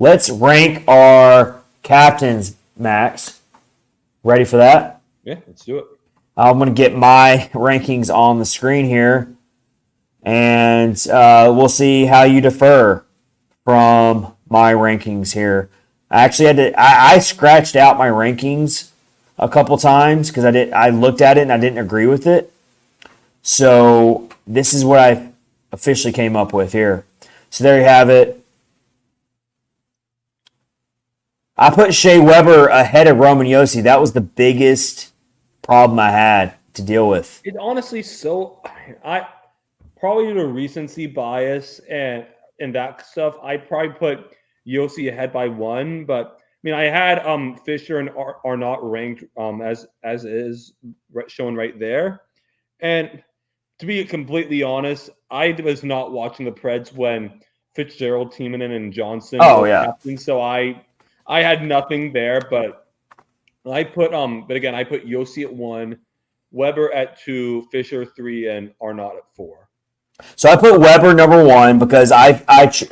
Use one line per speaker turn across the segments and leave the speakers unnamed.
Let's rank our captains, Max. Ready for that?
Yeah, let's do it.
I'm going to get my rankings on the screen here, and we'll see how you differ from my rankings here. I actually had to. I scratched out my rankings a couple times because I looked at it and I didn't agree with it. So this is what I officially came up with here. So there you have it. I put Shea Weber ahead of Roman Josi. That was the biggest problem I had to deal with.
It honestly I probably due to recency bias and that stuff. I probably put Josi ahead by one, but I mean I had Fisher and are not ranked as is shown right there. And to be completely honest, I was not watching the Preds when Fitzgerald, Timonen, and Johnson
Oh
were
yeah.
captains, so I had nothing there. But I put I put Josi at 1, Weber at 2, Fisher 3, and Arnott at 4.
So I put Weber number 1 because I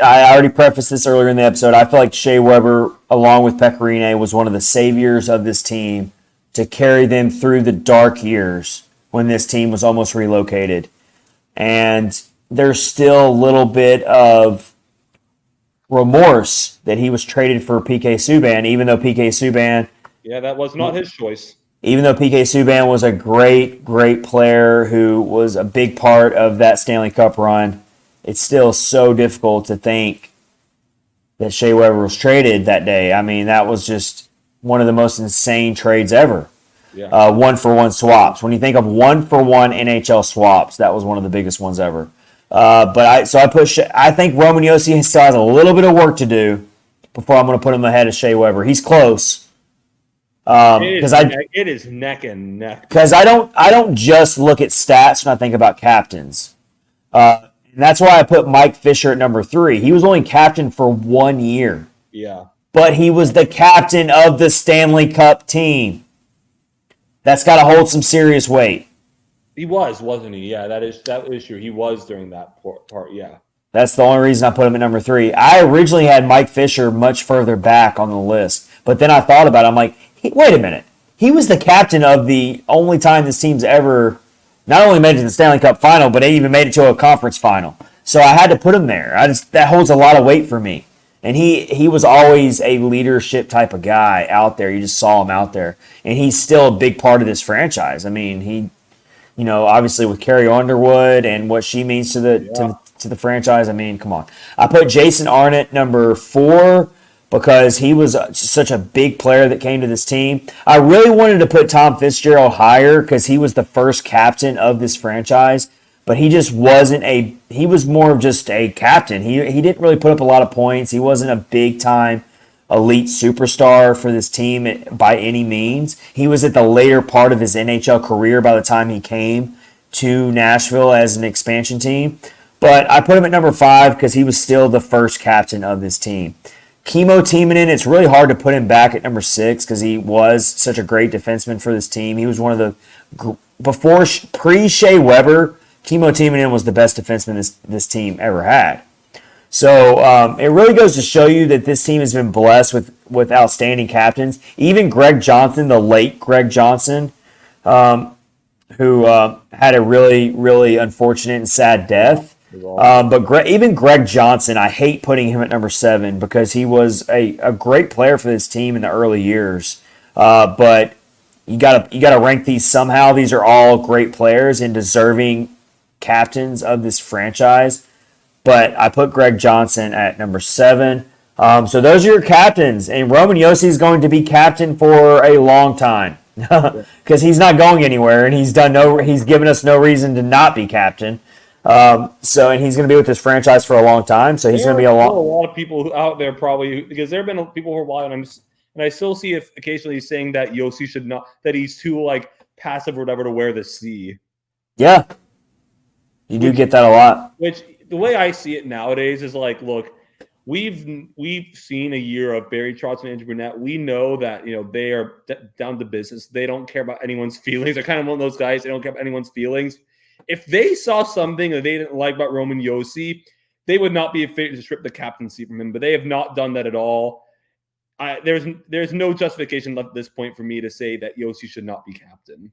already prefaced this earlier in the episode. I feel like Shea Weber, along with Pecorine, was one of the saviors of this team to carry them through the dark years when this team was almost relocated. And there's still a little bit of remorse that he was traded for PK Subban, even though PK Subban...
Yeah, that was not his choice.
Even though PK Subban was a great, great player who was a big part of that Stanley Cup run, it's still so difficult to think that Shea Weber was traded that day. I mean, that was just one of the most insane trades ever.
Yeah.
1-for-1 swaps. When you think of 1-for-1 NHL swaps, that was one of the biggest ones ever. I think Roman Josi still has a little bit of work to do before I'm going to put him ahead of Shea Weber. He's close.
It is neck and neck.
Because I don't just look at stats when I think about captains. And that's why I put Mike Fisher at number 3. He was only captain for 1 year.
Yeah.
But he was the captain of the Stanley Cup team. That's got to hold some serious weight.
He was, wasn't he? Yeah, that is true. He was during that part, yeah.
That's the only reason I put him at number 3. I originally had Mike Fisher much further back on the list. But then I thought about it. I'm like, wait a minute. He was the captain of the only time this team's ever not only made it to the Stanley Cup final, but they even made it to a conference final. So I had to put him there. That holds a lot of weight for me. And he was always a leadership type of guy out there. You just saw him out there. And he's still a big part of this franchise. I mean, obviously with Carrie Underwood and what she means to the franchise, I mean, come on. I put Jason Arnott number 4 because he was such a big player that came to this team. I really wanted to put Tom Fitzgerald higher because he was the first captain of this franchise, but he just wasn't he was more of just a captain. He didn't really put up a lot of points. He wasn't a big-time elite superstar for this team by any means. He was at the later part of his NHL career by the time he came to Nashville as an expansion team. But I put him at number 5 because he was still the first captain of this team. Kimmo Timonen, it's really hard to put him back at number 6 because he was such a great defenseman for this team. He was one of the pre-Shea Weber, Kimmo Timonen was the best defenseman this team ever had. So it really goes to show you that this team has been blessed with outstanding captains. Even Greg Johnson, the late Greg Johnson, who had a really, really unfortunate and sad death. But even Greg Johnson, I hate putting him at number 7 because he was a great player for this team in the early years. But you gotta rank these somehow. These are all great players and deserving captains of this franchise. But I put Greg Johnson at number 7. So those are your captains, and Roman Josi is going to be captain for a long time because he's not going anywhere, and he's given us no reason to not be captain. And he's going to be with this franchise for a long time. So he's going to be a
lot of people out there probably because there have been people who are wild, and I still see if occasionally saying that Josi should not, that he's too like passive or whatever to wear the C.
Yeah, you do get that a lot.
Which the way I see it nowadays is like, look, we've seen a year of Barry Trotz and Andrew Brunette. We know that they are down to business. They don't care about anyone's feelings. They're kind of one of those guys. They don't care about anyone's feelings. If they saw something that they didn't like about Roman Josi, they would not be afraid to strip the captaincy from him, but they have not done that at all. There's no justification left at this point for me to say that Josi should not be captain.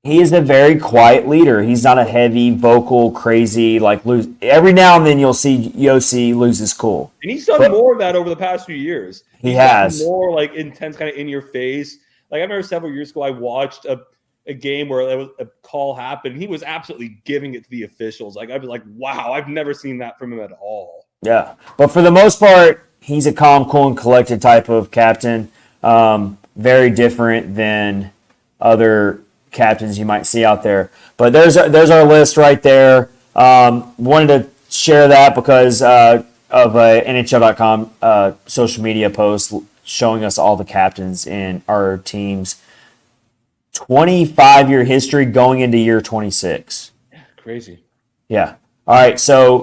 He is a very quiet leader. He's not a heavy, vocal, crazy, like lose. Every now and then you'll see Josi lose his cool.
And he's done more of that over the past few years.
He has.
More like intense, kind of in your face. Like I remember several years ago, I watched a game where there was a call happened. He was absolutely giving it to the officials. Like I was like, wow, I've never seen that from him at all.
Yeah. But for the most part, he's a calm, cool, and collected type of captain. Very different than other captains you might see out there. But there's our list right there. Wanted to share that because of a NHL.com social media post showing us all the captains in our team's 25-year history going into year 26.
Crazy.
Yeah. All right. So